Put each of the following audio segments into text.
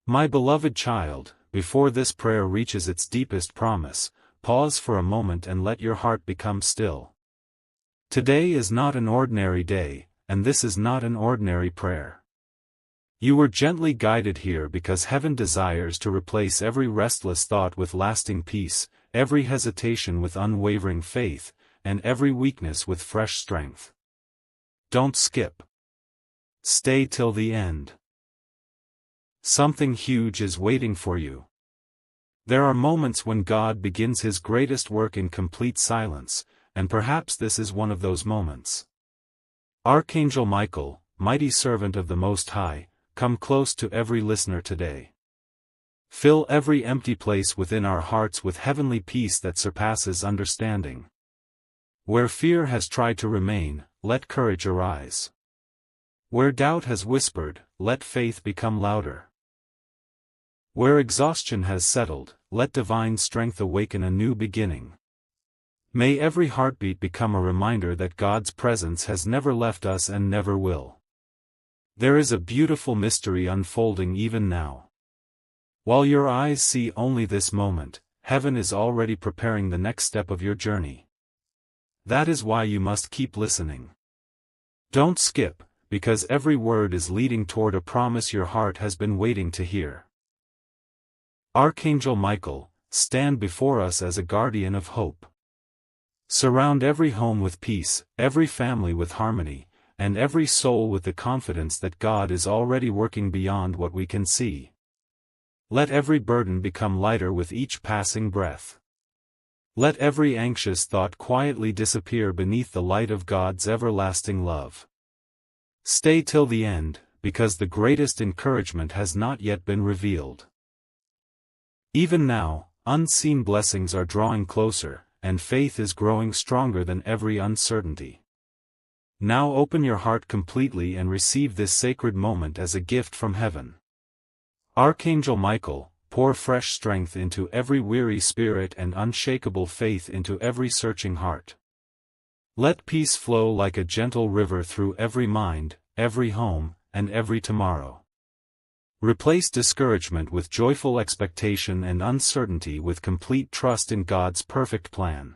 My beloved child, before this prayer reaches its deepest promise, pause for a moment and let your heart become still. Today is not an ordinary day, and this is not an ordinary prayer. You were gently guided here because heaven desires to replace every restless thought with lasting peace, every hesitation with unwavering faith, and every weakness with fresh strength. Don't skip. Stay till the end. Something huge is waiting for you. There are moments when God begins His greatest work in complete silence, and perhaps this is one of those moments. Archangel Michael, mighty servant of the Most High, come close to every listener today. Fill every empty place within our hearts with heavenly peace that surpasses understanding. Where fear has tried to remain, let courage arise. Where doubt has whispered, let faith become louder. Where exhaustion has settled, let divine strength awaken a new beginning. May every heartbeat become a reminder that God's presence has never left us and never will. There is a beautiful mystery unfolding even now. While your eyes see only this moment, heaven is already preparing the next step of your journey. That is why you must keep listening. Don't skip, because every word is leading toward a promise your heart has been waiting to hear. Archangel Michael, stand before us as a guardian of hope. Surround every home with peace, every family with harmony, and every soul with the confidence that God is already working beyond what we can see. Let every burden become lighter with each passing breath. Let every anxious thought quietly disappear beneath the light of God's everlasting love. Stay till the end, because the greatest encouragement has not yet been revealed. Even now, unseen blessings are drawing closer, and faith is growing stronger than every uncertainty. Now open your heart completely and receive this sacred moment as a gift from heaven. Archangel Michael, pour fresh strength into every weary spirit and unshakable faith into every searching heart. Let peace flow like a gentle river through every mind, every home, and every tomorrow. Replace discouragement with joyful expectation and uncertainty with complete trust in God's perfect plan.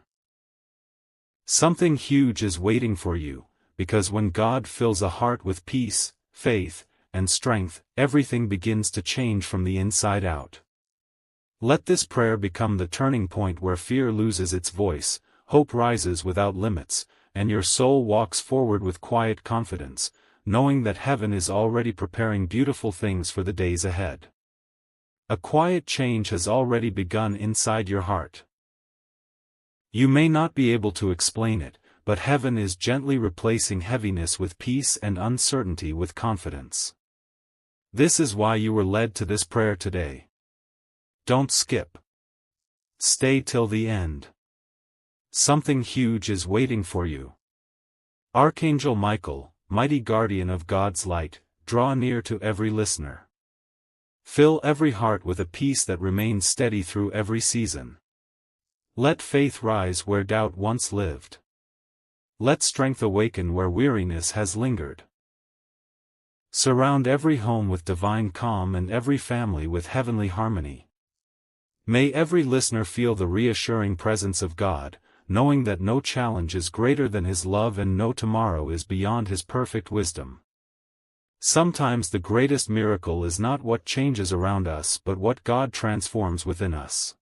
Something huge is waiting for you, because when God fills a heart with peace, faith, and strength, everything begins to change from the inside out. Let this prayer become the turning point where fear loses its voice, hope rises without limits, and your soul walks forward with quiet confidence, knowing that heaven is already preparing beautiful things for the days ahead. A quiet change has already begun inside your heart. You may not be able to explain it, but heaven is gently replacing heaviness with peace and uncertainty with confidence. This is why you were led to this prayer today. Don't skip. Stay till the end. Something huge is waiting for you. Archangel Michael, mighty guardian of God's light, draw near to every listener. Fill every heart with a peace that remains steady through every season. Let faith rise where doubt once lived. Let strength awaken where weariness has lingered. Surround every home with divine calm and every family with heavenly harmony. May every listener feel the reassuring presence of God, knowing that no challenge is greater than His love and no tomorrow is beyond His perfect wisdom. Sometimes the greatest miracle is not what changes around us but what God transforms within us.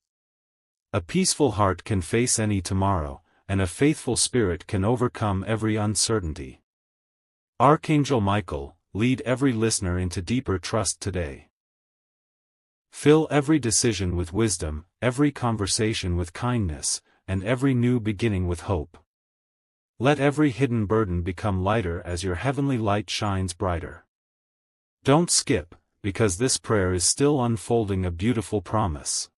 A peaceful heart can face any tomorrow, and a faithful spirit can overcome every uncertainty. Archangel Michael, lead every listener into deeper trust today. Fill every decision with wisdom, every conversation with kindness, and every new beginning with hope. Let every hidden burden become lighter as your heavenly light shines brighter. Don't skip, because this prayer is still unfolding a beautiful promise.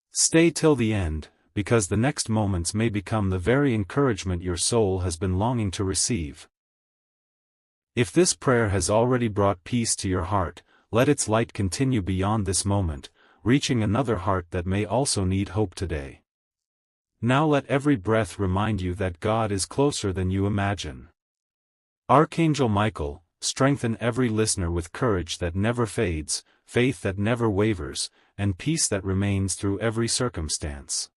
Stay till the end, because the next moments may become the very encouragement your soul has been longing to receive. If this prayer has already brought peace to your heart, let its light continue beyond this moment, reaching another heart that may also need hope today. Now let every breath remind you that God is closer than you imagine. Archangel Michael, strengthen every listener with courage that never fades, faith that never wavers, and peace that remains through every circumstance.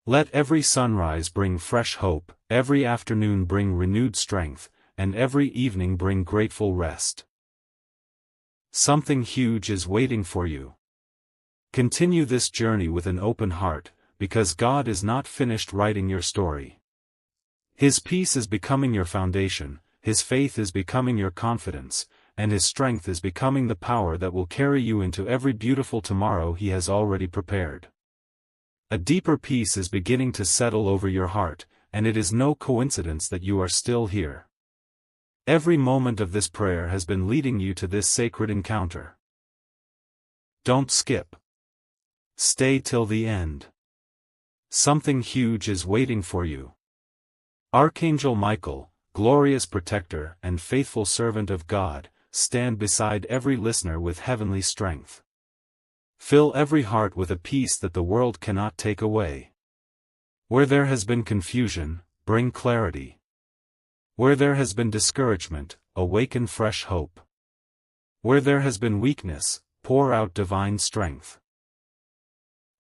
Let every sunrise bring fresh hope, every afternoon bring renewed strength, and every evening bring grateful rest. Something huge is waiting for you. Continue this journey with an open heart, because God is not finished writing your story. His peace is becoming your foundation, His faith is becoming your confidence, and His strength is becoming the power that will carry you into every beautiful tomorrow He has already prepared. A deeper peace is beginning to settle over your heart, and it is no coincidence that you are still here. Every moment of this prayer has been leading you to this sacred encounter. Don't skip. Stay till the end. Something huge is waiting for you. Archangel Michael, glorious protector and faithful servant of God, stand beside every listener with heavenly strength. Fill every heart with a peace that the world cannot take away. Where there has been confusion, bring clarity. Where there has been discouragement, awaken fresh hope. Where there has been weakness, pour out divine strength.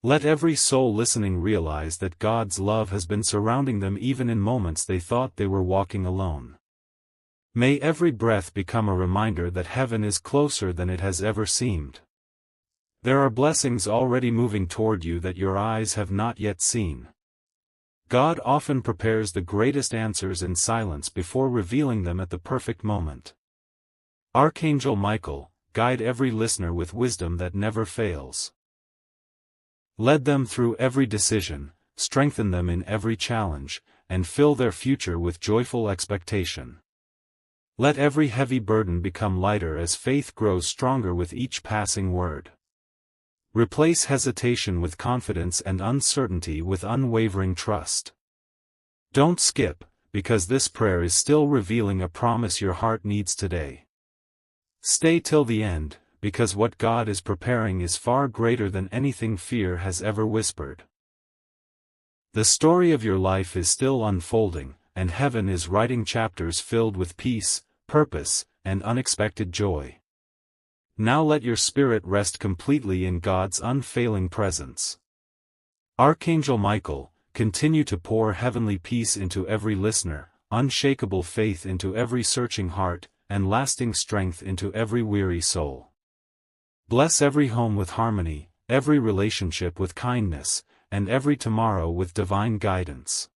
Let every soul listening realize that God's love has been surrounding them even in moments they thought they were walking alone. May every breath become a reminder that heaven is closer than it has ever seemed. There are blessings already moving toward you that your eyes have not yet seen. God often prepares the greatest answers in silence before revealing them at the perfect moment. Archangel Michael, guide every listener with wisdom that never fails. Lead them through every decision, strengthen them in every challenge, and fill their future with joyful expectation. Let every heavy burden become lighter as faith grows stronger with each passing word. Replace hesitation with confidence and uncertainty with unwavering trust. Don't skip, because this prayer is still revealing a promise your heart needs today. Stay till the end, because what God is preparing is far greater than anything fear has ever whispered. The story of your life is still unfolding, and heaven is writing chapters filled with peace, purpose, and unexpected joy. Now let your spirit rest completely in God's unfailing presence. Archangel Michael, continue to pour heavenly peace into every listener, unshakable faith into every searching heart, and lasting strength into every weary soul. Bless every home with harmony, every relationship with kindness, and every tomorrow with divine guidance.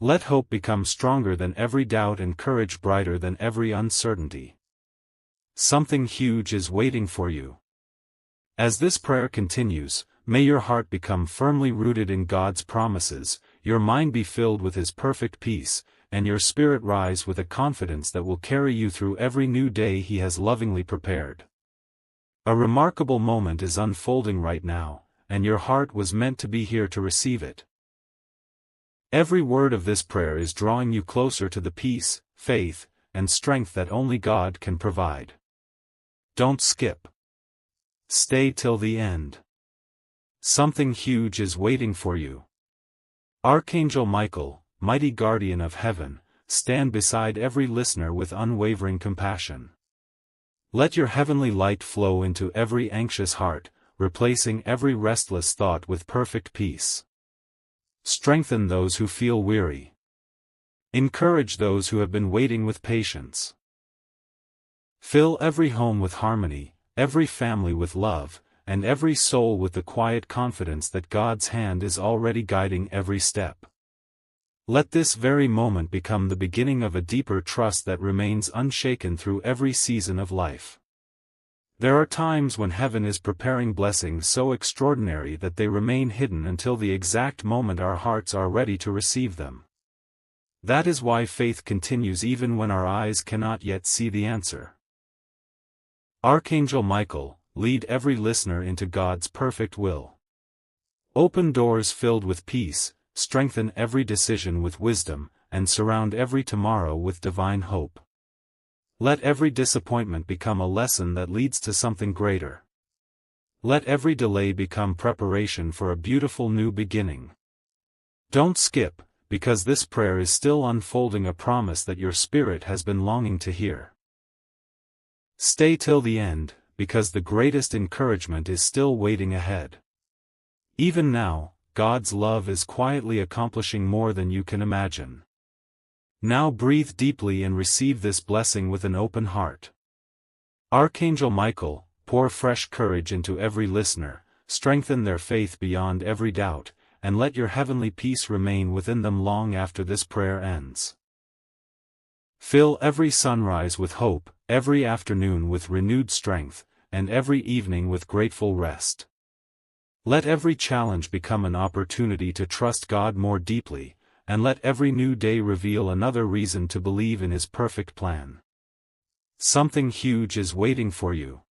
Let hope become stronger than every doubt and courage brighter than every uncertainty. Something huge is waiting for you. As this prayer continues, may your heart become firmly rooted in God's promises, your mind be filled with His perfect peace, and your spirit rise with a confidence that will carry you through every new day He has lovingly prepared. A remarkable moment is unfolding right now, and your heart was meant to be here to receive it. Every word of this prayer is drawing you closer to the peace, faith, and strength that only God can provide. Don't skip. Stay till the end. Something huge is waiting for you. Archangel Michael, mighty guardian of heaven, stand beside every listener with unwavering compassion. Let your heavenly light flow into every anxious heart, replacing every restless thought with perfect peace. Strengthen those who feel weary. Encourage those who have been waiting with patience. Fill every home with harmony, every family with love, and every soul with the quiet confidence that God's hand is already guiding every step. Let this very moment become the beginning of a deeper trust that remains unshaken through every season of life. There are times when heaven is preparing blessings so extraordinary that they remain hidden until the exact moment our hearts are ready to receive them. That is why faith continues even when our eyes cannot yet see the answer. Archangel Michael, lead every listener into God's perfect will. Open doors filled with peace, strengthen every decision with wisdom, and surround every tomorrow with divine hope. Let every disappointment become a lesson that leads to something greater. Let every delay become preparation for a beautiful new beginning. Don't skip, because this prayer is still unfolding a promise that your spirit has been longing to hear. Stay till the end, because the greatest encouragement is still waiting ahead. Even now, God's love is quietly accomplishing more than you can imagine. Now breathe deeply and receive this blessing with an open heart. Archangel Michael, pour fresh courage into every listener, strengthen their faith beyond every doubt, and let your heavenly peace remain within them long after this prayer ends. Fill every sunrise with hope, every afternoon with renewed strength, and every evening with grateful rest. Let every challenge become an opportunity to trust God more deeply, and let every new day reveal another reason to believe in His perfect plan. Something huge is waiting for you.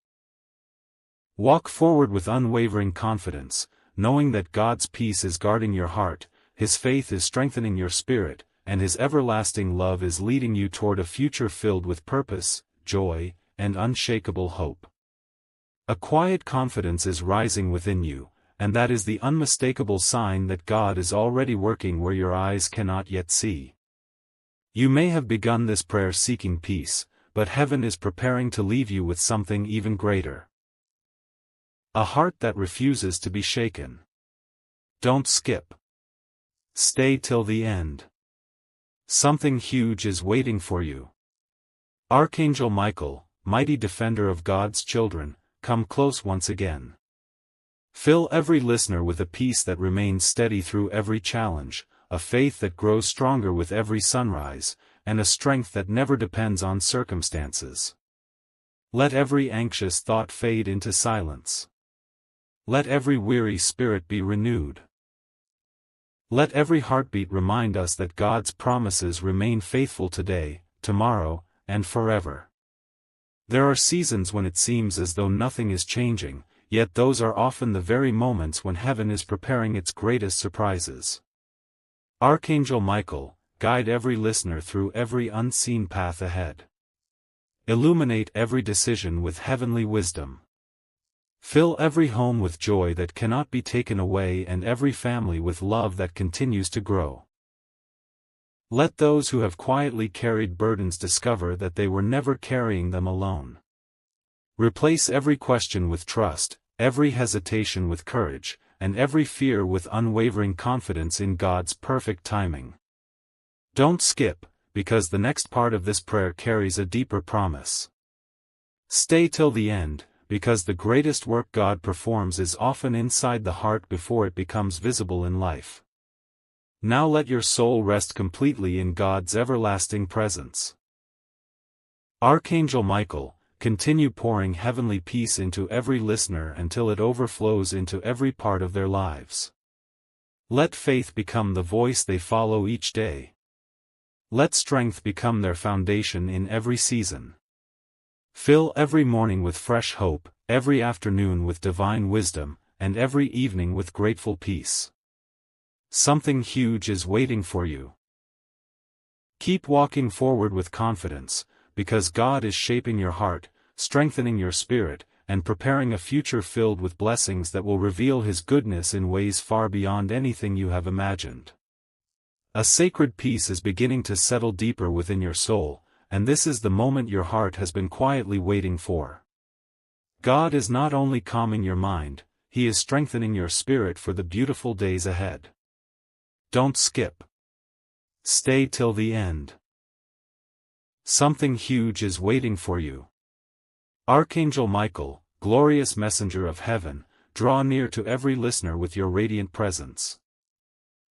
Walk forward with unwavering confidence, knowing that God's peace is guarding your heart, His faith is strengthening your spirit, and His everlasting love is leading you toward a future filled with purpose, joy, and unshakable hope. A quiet confidence is rising within you, and that is the unmistakable sign that God is already working where your eyes cannot yet see. You may have begun this prayer seeking peace, but heaven is preparing to leave you with something even greater. A heart that refuses to be shaken. Don't skip. Stay till the end. Something huge is waiting for you. Archangel Michael, mighty defender of God's children, come close once again. Fill every listener with a peace that remains steady through every challenge, a faith that grows stronger with every sunrise, and a strength that never depends on circumstances. Let every anxious thought fade into silence. Let every weary spirit be renewed. Let every heartbeat remind us that God's promises remain faithful today, tomorrow, and forever. There are seasons when it seems as though nothing is changing, yet those are often the very moments when heaven is preparing its greatest surprises. Archangel Michael, guide every listener through every unseen path ahead. Illuminate every decision with heavenly wisdom. Fill every home with joy that cannot be taken away and every family with love that continues to grow. Let those who have quietly carried burdens discover that they were never carrying them alone. Replace every question with trust, every hesitation with courage, and every fear with unwavering confidence in God's perfect timing. Don't skip, because the next part of this prayer carries a deeper promise. Stay till the end, because the greatest work God performs is often inside the heart before it becomes visible in life. Now let your soul rest completely in God's everlasting presence. Archangel Michael, continue pouring heavenly peace into every listener until it overflows into every part of their lives. Let faith become the voice they follow each day. Let strength become their foundation in every season. Fill every morning with fresh hope, every afternoon with divine wisdom, and every evening with grateful peace. Something huge is waiting for you. Keep walking forward with confidence, because God is shaping your heart, strengthening your spirit, and preparing a future filled with blessings that will reveal His goodness in ways far beyond anything you have imagined. A sacred peace is beginning to settle deeper within your soul, and this is the moment your heart has been quietly waiting for. God is not only calming your mind, He is strengthening your spirit for the beautiful days ahead. Don't skip. Stay till the end. Something huge is waiting for you. Archangel Michael, glorious messenger of heaven, draw near to every listener with your radiant presence.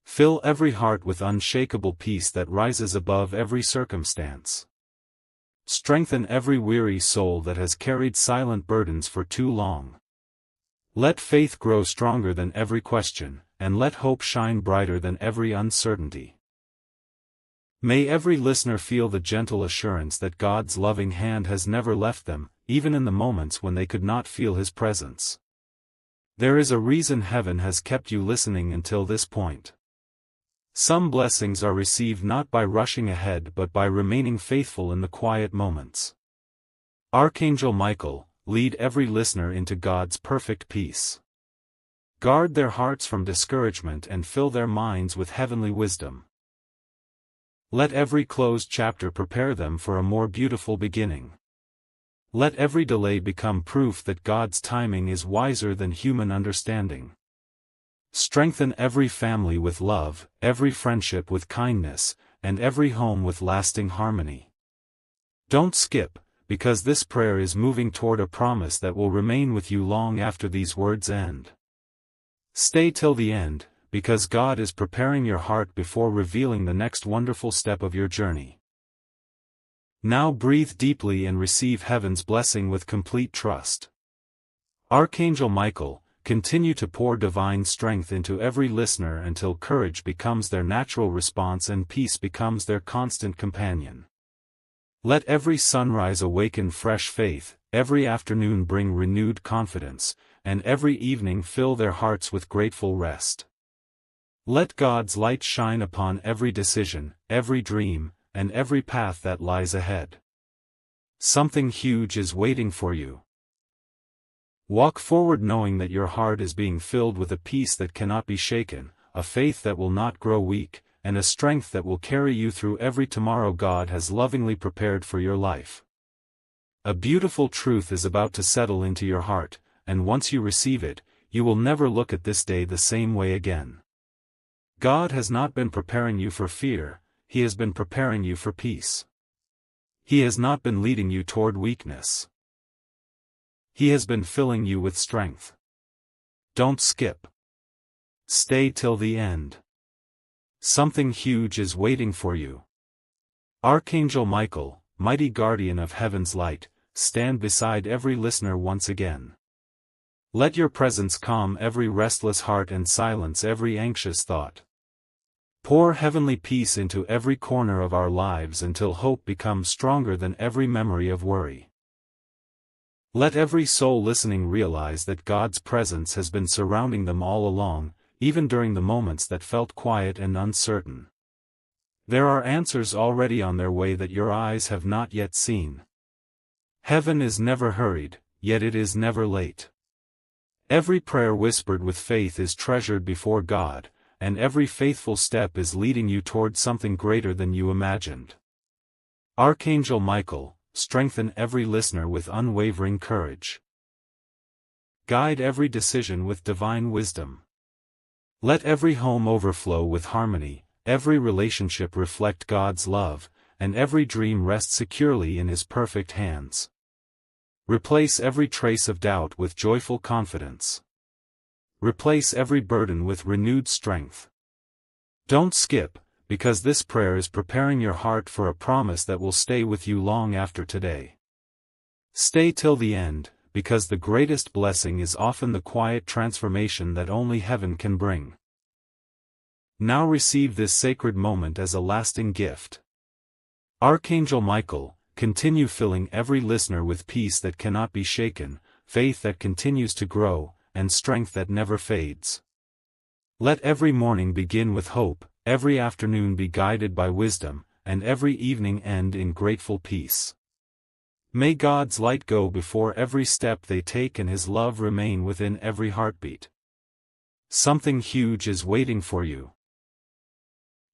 Fill every heart with unshakable peace that rises above every circumstance. Strengthen every weary soul that has carried silent burdens for too long. Let faith grow stronger than every question, and let hope shine brighter than every uncertainty. May every listener feel the gentle assurance that God's loving hand has never left them, even in the moments when they could not feel His presence. There is a reason heaven has kept you listening until this point. Some blessings are received not by rushing ahead but by remaining faithful in the quiet moments. Archangel Michael, lead every listener into God's perfect peace. Guard their hearts from discouragement and fill their minds with heavenly wisdom. Let every closed chapter prepare them for a more beautiful beginning. Let every delay become proof that God's timing is wiser than human understanding. Strengthen every family with love, every friendship with kindness, and every home with lasting harmony. Don't skip, because this prayer is moving toward a promise that will remain with you long after these words end. Stay till the end, because God is preparing your heart before revealing the next wonderful step of your journey. Now breathe deeply and receive heaven's blessing with complete trust. Archangel Michael, continue to pour divine strength into every listener until courage becomes their natural response and peace becomes their constant companion. Let every sunrise awaken fresh faith, every afternoon bring renewed confidence, and every evening fill their hearts with grateful rest. Let God's light shine upon every decision, every dream, and every path that lies ahead. Something huge is waiting for you. Walk forward knowing that your heart is being filled with a peace that cannot be shaken, a faith that will not grow weak, and a strength that will carry you through every tomorrow God has lovingly prepared for your life. A beautiful truth is about to settle into your heart, and once you receive it, you will never look at this day the same way again. God has not been preparing you for fear, He has been preparing you for peace. He has not been leading you toward weakness. He has been filling you with strength. Don't skip. Stay till the end. Something huge is waiting for you. Archangel Michael, mighty guardian of heaven's light, stand beside every listener once again. Let your presence calm every restless heart and silence every anxious thought. Pour heavenly peace into every corner of our lives until hope becomes stronger than every memory of worry. Let every soul listening realize that God's presence has been surrounding them all along, even during the moments that felt quiet and uncertain. There are answers already on their way that your eyes have not yet seen. Heaven is never hurried, yet it is never late. Every prayer whispered with faith is treasured before God, and every faithful step is leading you toward something greater than you imagined. Archangel Michael, strengthen every listener with unwavering courage. Guide every decision with divine wisdom. Let every home overflow with harmony, every relationship reflect God's love, and every dream rest securely in His perfect hands. Replace every trace of doubt with joyful confidence. Replace every burden with renewed strength. Don't skip, because this prayer is preparing your heart for a promise that will stay with you long after today. Stay till the end, because the greatest blessing is often the quiet transformation that only heaven can bring. Now receive this sacred moment as a lasting gift. Archangel Michael, continue filling every listener with peace that cannot be shaken, faith that continues to grow, and strength that never fades. Let every morning begin with hope, every afternoon be guided by wisdom, and every evening end in grateful peace. May God's light go before every step they take and His love remain within every heartbeat. Something huge is waiting for you.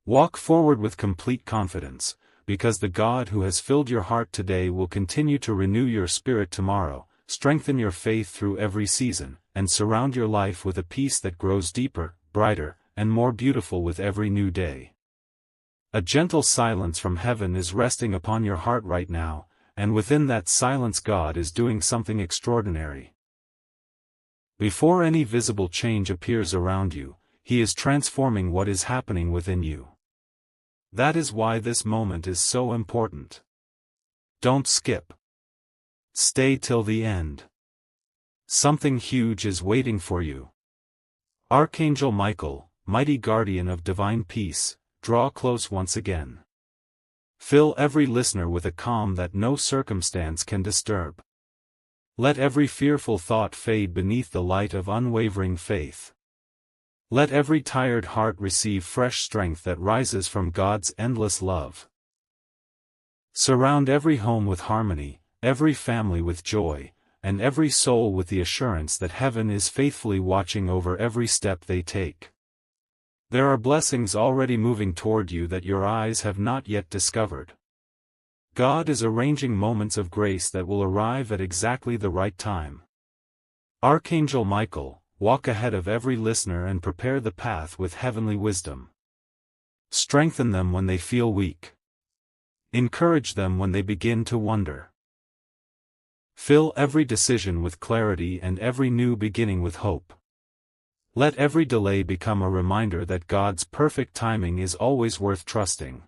Walk forward with complete confidence, because the God who has filled your heart today will continue to renew your spirit tomorrow, strengthen your faith through every season, and surround your life with a peace that grows deeper, brighter, and more beautiful with every new day. A gentle silence from heaven is resting upon your heart right now, and within that silence God is doing something extraordinary. Before any visible change appears around you, He is transforming what is happening within you. That is why this moment is so important. Don't skip. Stay till the end. Something huge is waiting for you. Archangel Michael, mighty guardian of divine peace, draw close once again. Fill every listener with a calm that no circumstance can disturb. Let every fearful thought fade beneath the light of unwavering faith. Let every tired heart receive fresh strength that rises from God's endless love. Surround every home with harmony, every family with joy, and every soul with the assurance that heaven is faithfully watching over every step they take. There are blessings already moving toward you that your eyes have not yet discovered. God is arranging moments of grace that will arrive at exactly the right time. Archangel Michael, walk ahead of every listener and prepare the path with heavenly wisdom. Strengthen them when they feel weak. Encourage them when they begin to wonder. Fill every decision with clarity and every new beginning with hope. Let every delay become a reminder that God's perfect timing is always worth trusting.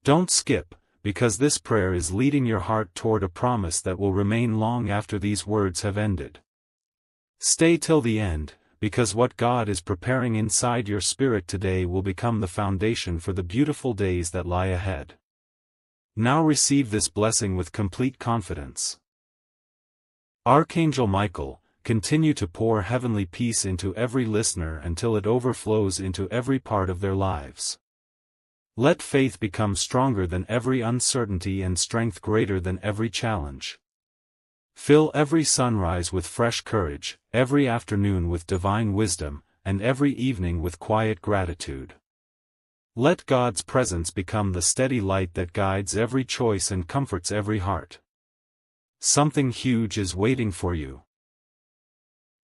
Don't skip, because this prayer is leading your heart toward a promise that will remain long after these words have ended. Stay till the end, because what God is preparing inside your spirit today will become the foundation for the beautiful days that lie ahead. Now receive this blessing with complete confidence. Archangel Michael, continue to pour heavenly peace into every listener until it overflows into every part of their lives. Let faith become stronger than every uncertainty and strength greater than every challenge. Fill every sunrise with fresh courage, every afternoon with divine wisdom, and every evening with quiet gratitude. Let God's presence become the steady light that guides every choice and comforts every heart. Something huge is waiting for you.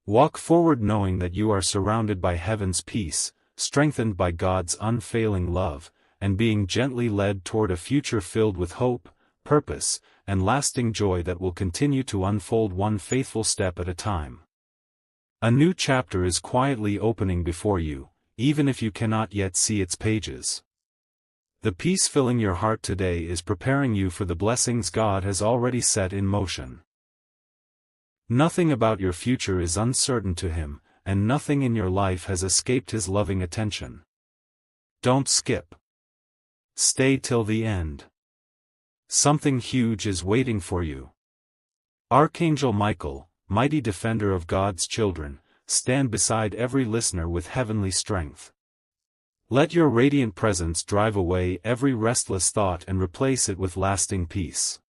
Walk forward knowing that you are surrounded by heaven's peace, strengthened by God's unfailing love, and being gently led toward a future filled with hope, purpose, and lasting joy that will continue to unfold one faithful step at a time. A new chapter is quietly opening before you, even if you cannot yet see its pages. The peace filling your heart today is preparing you for the blessings God has already set in motion. Nothing about your future is uncertain to Him, and nothing in your life has escaped His loving attention. Don't skip. Stay till the end. Something huge is waiting for you. Archangel Michael, mighty defender of God's children, stand beside every listener with heavenly strength. Let your radiant presence drive away every restless thought and replace it with lasting peace.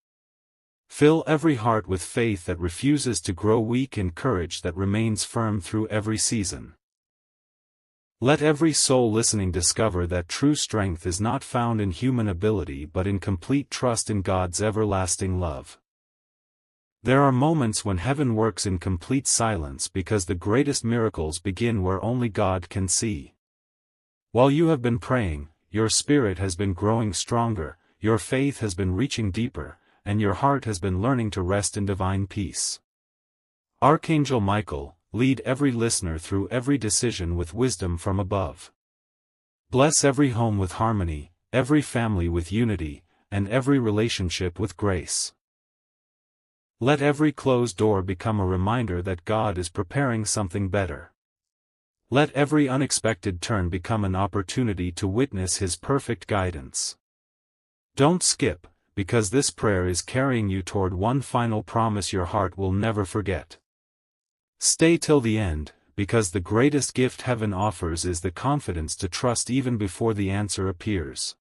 Fill every heart with faith that refuses to grow weak and courage that remains firm through every season. Let every soul listening discover that true strength is not found in human ability but in complete trust in God's everlasting love. There are moments when heaven works in complete silence because the greatest miracles begin where only God can see. While you have been praying, your spirit has been growing stronger, your faith has been reaching deeper, and your heart has been learning to rest in divine peace. Archangel Michael, lead every listener through every decision with wisdom from above. Bless every home with harmony, every family with unity, and every relationship with grace. Let every closed door become a reminder that God is preparing something better. Let every unexpected turn become an opportunity to witness His perfect guidance. Don't skip, because this prayer is carrying you toward one final promise your heart will never forget. Stay till the end, because the greatest gift heaven offers is the confidence to trust even before the answer appears.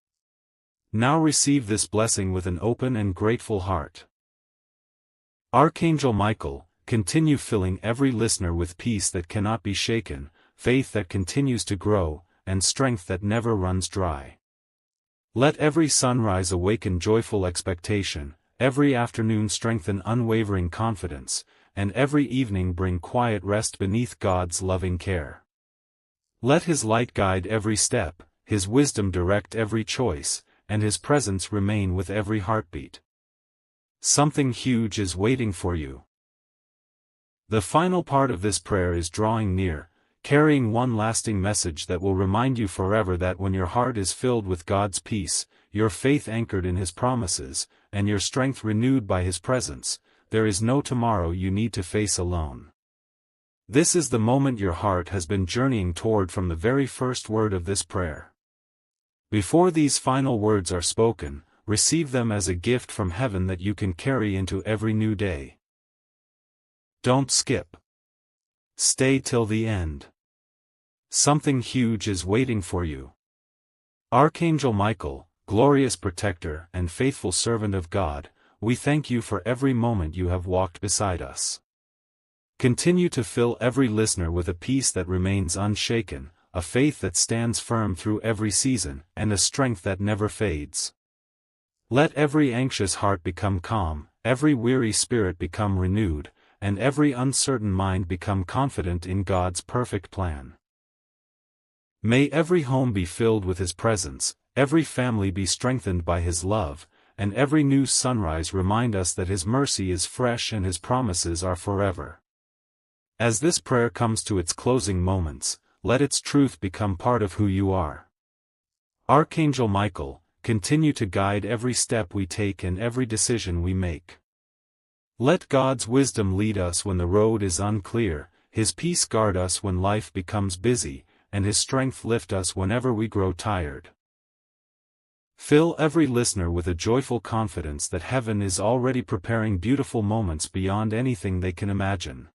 Now receive this blessing with an open and grateful heart. Archangel Michael, continue filling every listener with peace that cannot be shaken, faith that continues to grow, and strength that never runs dry. Let every sunrise awaken joyful expectation, every afternoon strengthen unwavering confidence, and every evening bring quiet rest beneath God's loving care. Let His light guide every step, His wisdom direct every choice, and His presence remain with every heartbeat. Something huge is waiting for you. The final part of this prayer is drawing near, carrying one lasting message that will remind you forever that when your heart is filled with God's peace, your faith anchored in His promises, and your strength renewed by His presence, there is no tomorrow you need to face alone. This is the moment your heart has been journeying toward from the very first word of this prayer. Before these final words are spoken, receive them as a gift from heaven that you can carry into every new day. Don't skip. Stay till the end. Something huge is waiting for you. Archangel Michael, glorious protector and faithful servant of God, we thank you for every moment you have walked beside us. Continue to fill every listener with a peace that remains unshaken, a faith that stands firm through every season, and a strength that never fades. Let every anxious heart become calm, every weary spirit become renewed, and every uncertain mind become confident in God's perfect plan. May every home be filled with His presence, every family be strengthened by His love, and every new sunrise remind us that His mercy is fresh and His promises are forever. As this prayer comes to its closing moments, let its truth become part of who you are. Archangel Michael, continue to guide every step we take and every decision we make. Let God's wisdom lead us when the road is unclear, His peace guard us when life becomes busy, and His strength lift us whenever we grow tired. Fill every listener with a joyful confidence that heaven is already preparing beautiful moments beyond anything they can imagine.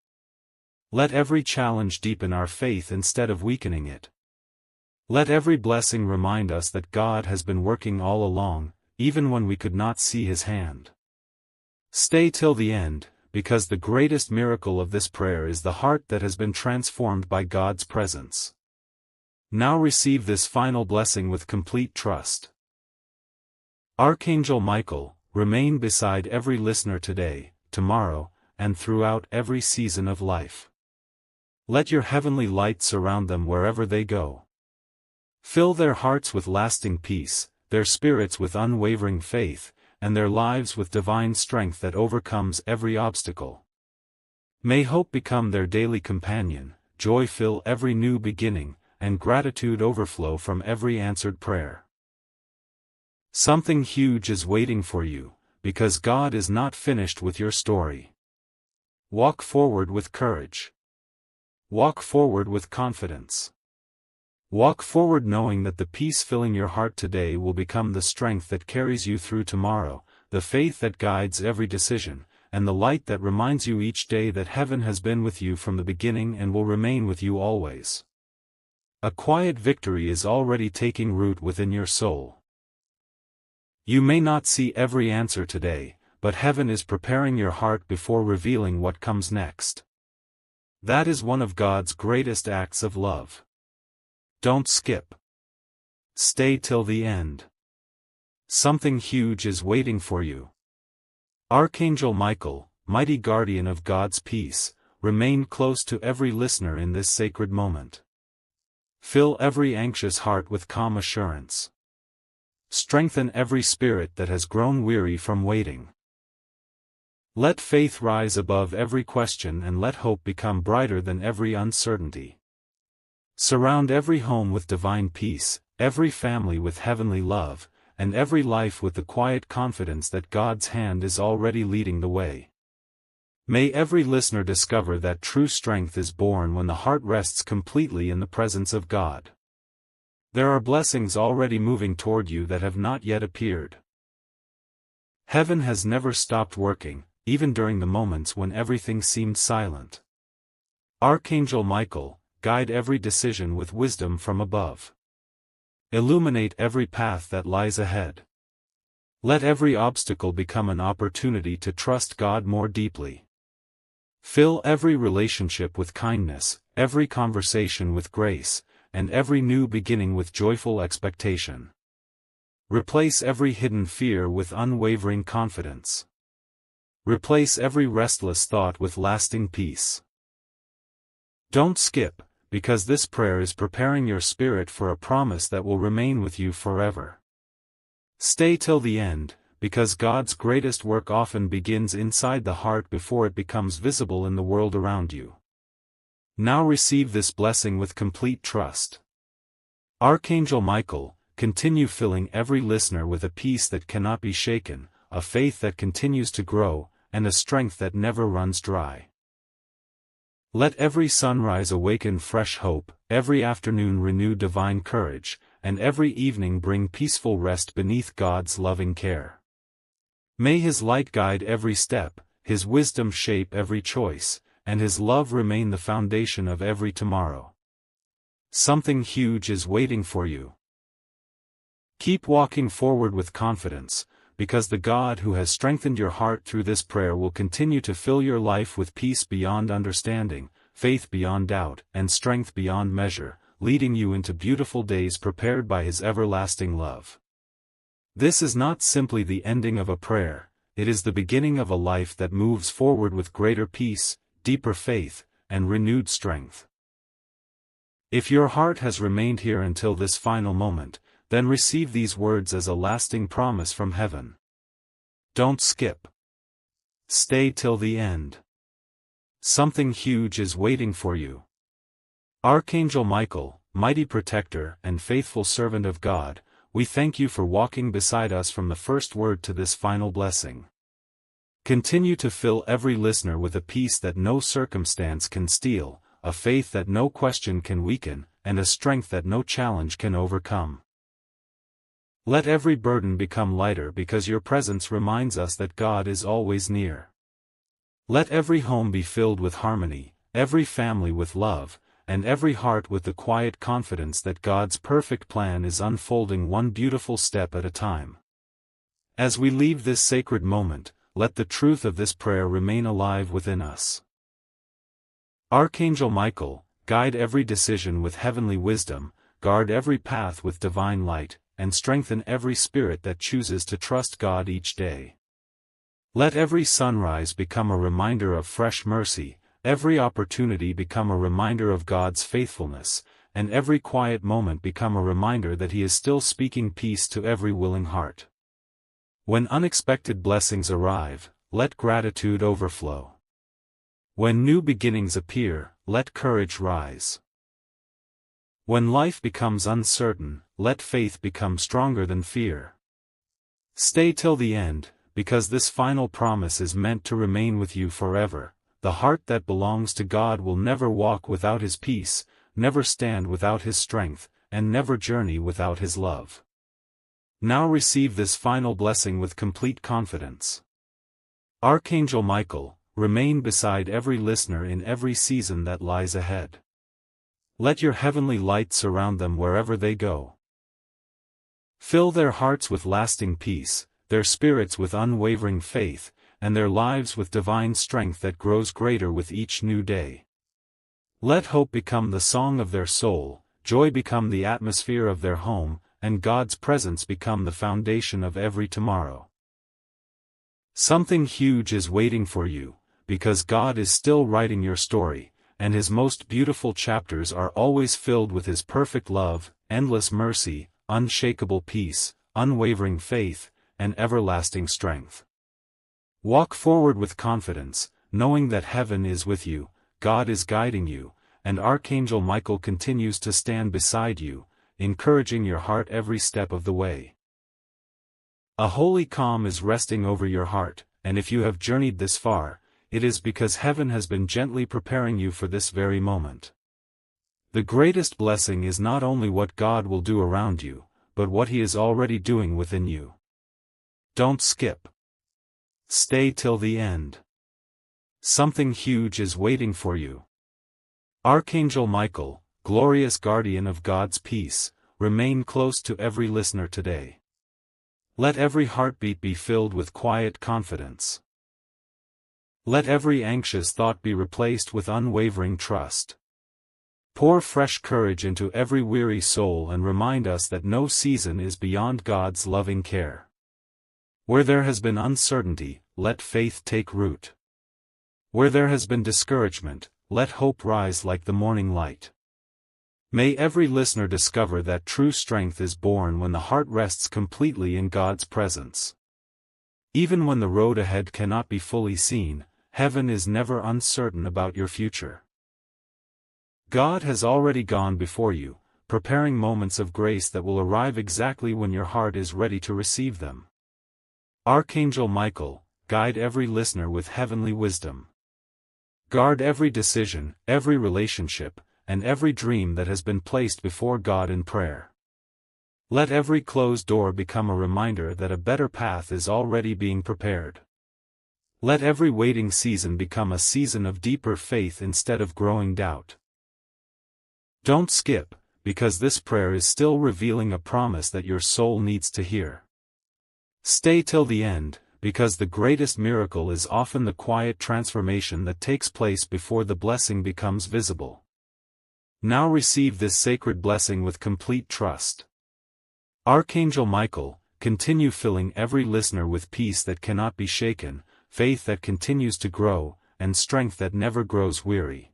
Let every challenge deepen our faith instead of weakening it. Let every blessing remind us that God has been working all along, even when we could not see His hand. Stay till the end, because the greatest miracle of this prayer is the heart that has been transformed by God's presence. Now receive this final blessing with complete trust. Archangel Michael, remain beside every listener today, tomorrow, and throughout every season of life. Let your heavenly light surround them wherever they go. Fill their hearts with lasting peace, their spirits with unwavering faith, and their lives with divine strength that overcomes every obstacle. May hope become their daily companion, joy fill every new beginning, and gratitude overflow from every answered prayer. Something huge is waiting for you, because God is not finished with your story. Walk forward with courage. Walk forward with confidence. Walk forward knowing that the peace filling your heart today will become the strength that carries you through tomorrow, the faith that guides every decision, and the light that reminds you each day that heaven has been with you from the beginning and will remain with you always. A quiet victory is already taking root within your soul. You may not see every answer today, but heaven is preparing your heart before revealing what comes next. That is one of God's greatest acts of love. Don't skip. Stay till the end. Something huge is waiting for you. Archangel Michael, mighty guardian of God's peace, remain close to every listener in this sacred moment. Fill every anxious heart with calm assurance. Strengthen every spirit that has grown weary from waiting. Let faith rise above every question and let hope become brighter than every uncertainty. Surround every home with divine peace, every family with heavenly love, and every life with the quiet confidence that God's hand is already leading the way. May every listener discover that true strength is born when the heart rests completely in the presence of God. There are blessings already moving toward you that have not yet appeared. Heaven has never stopped working, even during the moments when everything seemed silent. Archangel Michael, guide every decision with wisdom from above. Illuminate every path that lies ahead. Let every obstacle become an opportunity to trust God more deeply. Fill every relationship with kindness, every conversation with grace, and every new beginning with joyful expectation. Replace every hidden fear with unwavering confidence. Replace every restless thought with lasting peace. Don't skip, because this prayer is preparing your spirit for a promise that will remain with you forever. Stay till the end, because God's greatest work often begins inside the heart before it becomes visible in the world around you. Now receive this blessing with complete trust. Archangel Michael, continue filling every listener with a peace that cannot be shaken, a faith that continues to grow, and a strength that never runs dry. Let every sunrise awaken fresh hope, every afternoon renew divine courage, and every evening bring peaceful rest beneath God's loving care. May His light guide every step, His wisdom shape every choice, and His love remain the foundation of every tomorrow. Something huge is waiting for you. Keep walking forward with confidence, because the God who has strengthened your heart through this prayer will continue to fill your life with peace beyond understanding, faith beyond doubt, and strength beyond measure, leading you into beautiful days prepared by His everlasting love. This is not simply the ending of a prayer, it is the beginning of a life that moves forward with greater peace, deeper faith, and renewed strength. If your heart has remained here until this final moment, then receive these words as a lasting promise from heaven. Don't skip. Stay till the end. Something huge is waiting for you. Archangel Michael, mighty protector and faithful servant of God, we thank you for walking beside us from the first word to this final blessing. Continue to fill every listener with a peace that no circumstance can steal, a faith that no question can weaken, and a strength that no challenge can overcome. Let every burden become lighter because your presence reminds us that God is always near. Let every home be filled with harmony, every family with love, and every heart with the quiet confidence that God's perfect plan is unfolding one beautiful step at a time. As we leave this sacred moment, let the truth of this prayer remain alive within us. Archangel Michael, guide every decision with heavenly wisdom, guard every path with divine light, and strengthen every spirit that chooses to trust God each day. Let every sunrise become a reminder of fresh mercy, every opportunity become a reminder of God's faithfulness, and every quiet moment become a reminder that He is still speaking peace to every willing heart. When unexpected blessings arrive, let gratitude overflow. When new beginnings appear, let courage rise. When life becomes uncertain, let faith become stronger than fear. Stay till the end, because this final promise is meant to remain with you forever. The heart that belongs to God will never walk without His peace, never stand without His strength, and never journey without His love. Now receive this final blessing with complete confidence. Archangel Michael, remain beside every listener in every season that lies ahead. Let your heavenly light surround them wherever they go. Fill their hearts with lasting peace, their spirits with unwavering faith, and their lives with divine strength that grows greater with each new day. Let hope become the song of their soul, joy become the atmosphere of their home, and God's presence become the foundation of every tomorrow. Something huge is waiting for you, because God is still writing your story, and His most beautiful chapters are always filled with His perfect love, endless mercy, unshakable peace, unwavering faith, and everlasting strength. Walk forward with confidence, knowing that heaven is with you, God is guiding you, and Archangel Michael continues to stand beside you, encouraging your heart every step of the way. A holy calm is resting over your heart, and if you have journeyed this far, it is because heaven has been gently preparing you for this very moment. The greatest blessing is not only what God will do around you, but what He is already doing within you. Don't skip. Stay till the end. Something huge is waiting for you. Archangel Michael, glorious guardian of God's peace, remain close to every listener today. Let every heartbeat be filled with quiet confidence. Let every anxious thought be replaced with unwavering trust. Pour fresh courage into every weary soul and remind us that no season is beyond God's loving care. Where there has been uncertainty, let faith take root. Where there has been discouragement, let hope rise like the morning light. May every listener discover that true strength is born when the heart rests completely in God's presence. Even when the road ahead cannot be fully seen, heaven is never uncertain about your future. God has already gone before you, preparing moments of grace that will arrive exactly when your heart is ready to receive them. Archangel Michael, guide every listener with heavenly wisdom. Guard every decision, every relationship, and every dream that has been placed before God in prayer. Let every closed door become a reminder that a better path is already being prepared. Let every waiting season become a season of deeper faith instead of growing doubt. Don't skip, because this prayer is still revealing a promise that your soul needs to hear. Stay till the end, because the greatest miracle is often the quiet transformation that takes place before the blessing becomes visible. Now receive this sacred blessing with complete trust. Archangel Michael, continue filling every listener with peace that cannot be shaken, faith that continues to grow, and strength that never grows weary.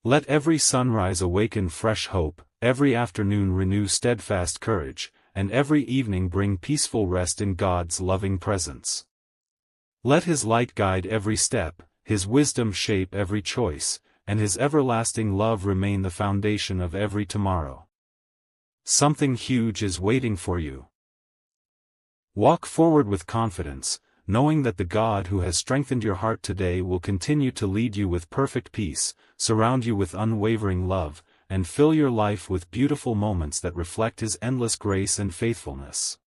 Let every sunrise awaken fresh hope, every afternoon renew steadfast courage, and every evening bring peaceful rest in God's loving presence. Let His light guide every step, His wisdom shape every choice, and His everlasting love remain the foundation of every tomorrow. Something huge is waiting for you. Walk forward with confidence, knowing that the God who has strengthened your heart today will continue to lead you with perfect peace, surround you with unwavering love, and fill your life with beautiful moments that reflect His endless grace and faithfulness.